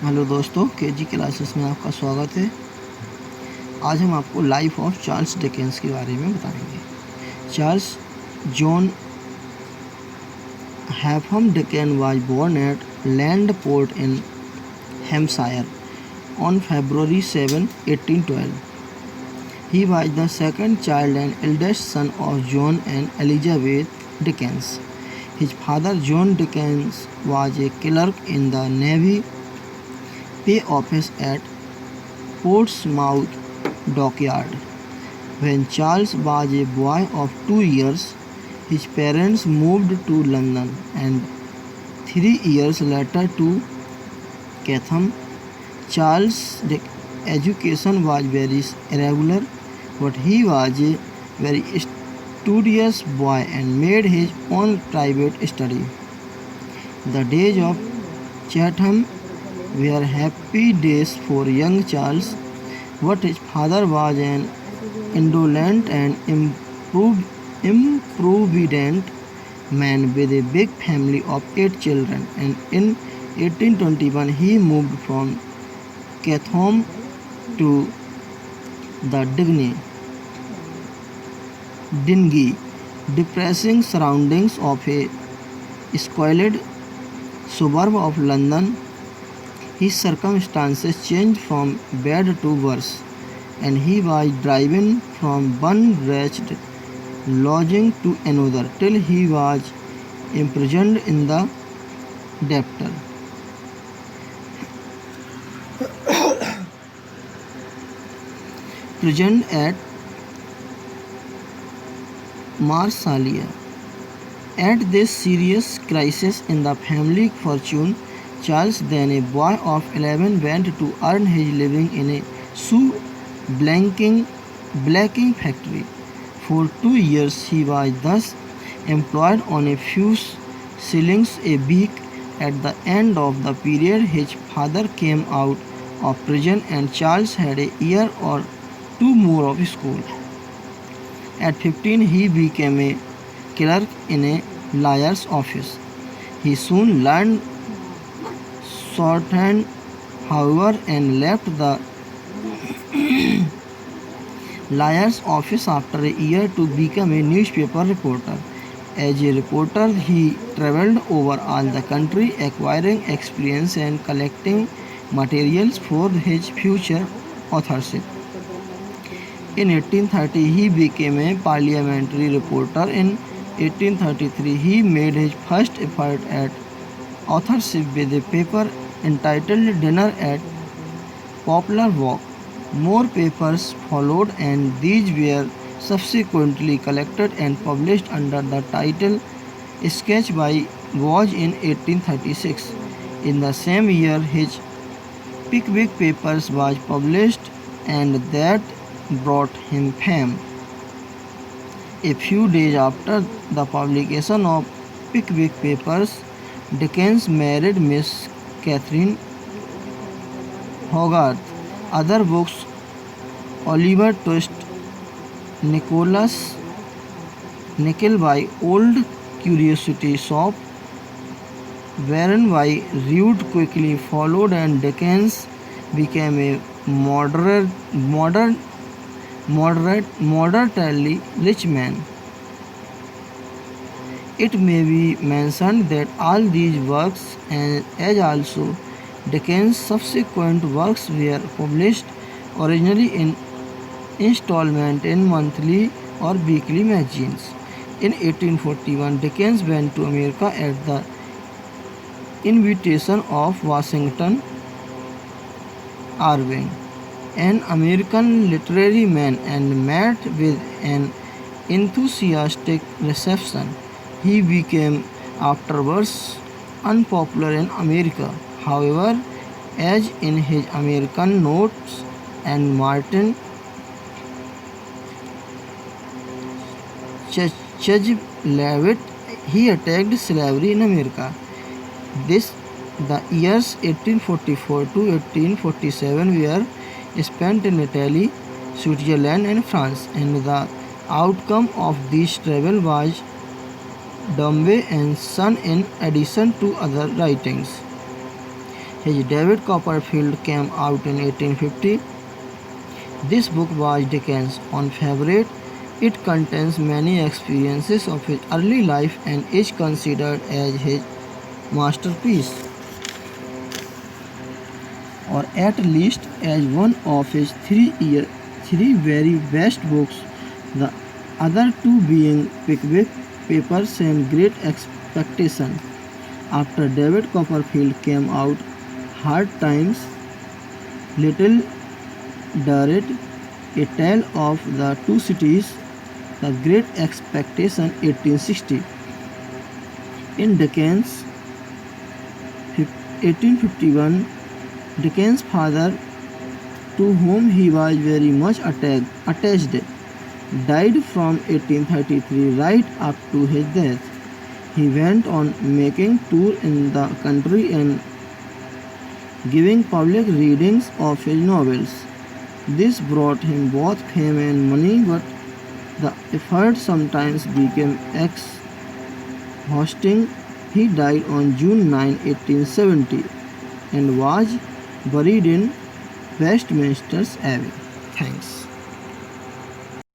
Hello दोस्तों, KG classes में आपका स्वागत है। आज हम आपको लाइफ ऑफ चार्ल्स डिकेंस के बारे में बताएंगे। Charles John Huffam Dicken was born at Landport in Hampshire on February 7, 1812. He was the second child and eldest son of John and Elizabeth Dickens. His father, John Dickens, was a clerk in the Navy pay office at Portsmouth dockyard. When Charles was a boy of 2 years, his parents moved to London and 3 years later to Chatham. Charles' education was very irregular, but he was a very studious boy and made his own private study. The days of Chatham were happy days for young Charles, but his father was an indolent and improvident man with a big family of 8 children, and in 1821 he moved from Chatham to the dingy, depressing surroundings of a squalid suburb of London. His circumstances changed from bad to worse, and he was driven from one wretched lodging to another till he was imprisoned in the debtor. Present at Marsalia. At this serious crisis in the family fortune, Charles, then a boy of 11, went to earn his living in a shoe blacking factory. For 2 years he was thus employed on a few shillings a week. At the end of the period his father came out of prison and Charles had a year or two more of school. At 15 he became a clerk in a lawyer's office. He soon learned shorthand, however, and left the lawyer's office after a year to become a newspaper reporter. As a reporter, he traveled over all the country, acquiring experience and collecting materials for his future authorship. In 1830, he became a parliamentary reporter. In 1833, he made his first effort at authorship with a paper entitled Dinner at Poplar Walk. More papers followed, and these were subsequently collected and published under the title Sketch by Waj in 1836. In the same year, his Pickwick Papers was published, and that brought him fame. A few days after the publication of Pickwick Papers, Dickens married Miss Catherine Hogarth. Other books: Oliver Twist, Nicholas Nickleby, Old Curiosity Shop, Warren by Reed quickly followed, and Dickens became a moderately rich man. It may be mentioned that all these works, as also Dickens' subsequent works, were published originally in installment in monthly or weekly magazines. In 1841, Dickens went to America at the invitation of Washington Irving, an American literary man, and met with an enthusiastic reception. He became afterwards unpopular in America. However, as in his American notes and Martin Chuzzlewit, he attacked slavery in America. The years 1844 to 1847 were spent in Italy, Switzerland, and France, and the outcome of this travel was Dombey and Son in addition to other writings. His David Copperfield came out in 1850. This book was Dickens' own favorite. It contains many experiences of his early life and is considered as his masterpiece, or at least as one of his three very best books, the other two being Pickwick Papers and Great Expectation. After David Copperfield came out, Hard Times, Little Dorrit, A Tale of the Two Cities, The Great Expectation 1860. In Dickens' 1851, Dickens' father, to whom he was very much attached, died from 1833 right up to his death. He went on making tours in the country and giving public readings of his novels. This brought him both fame and money, but the effort sometimes became exhausting. He died on June 9, 1870 and was buried in Westminster Abbey. Thanks.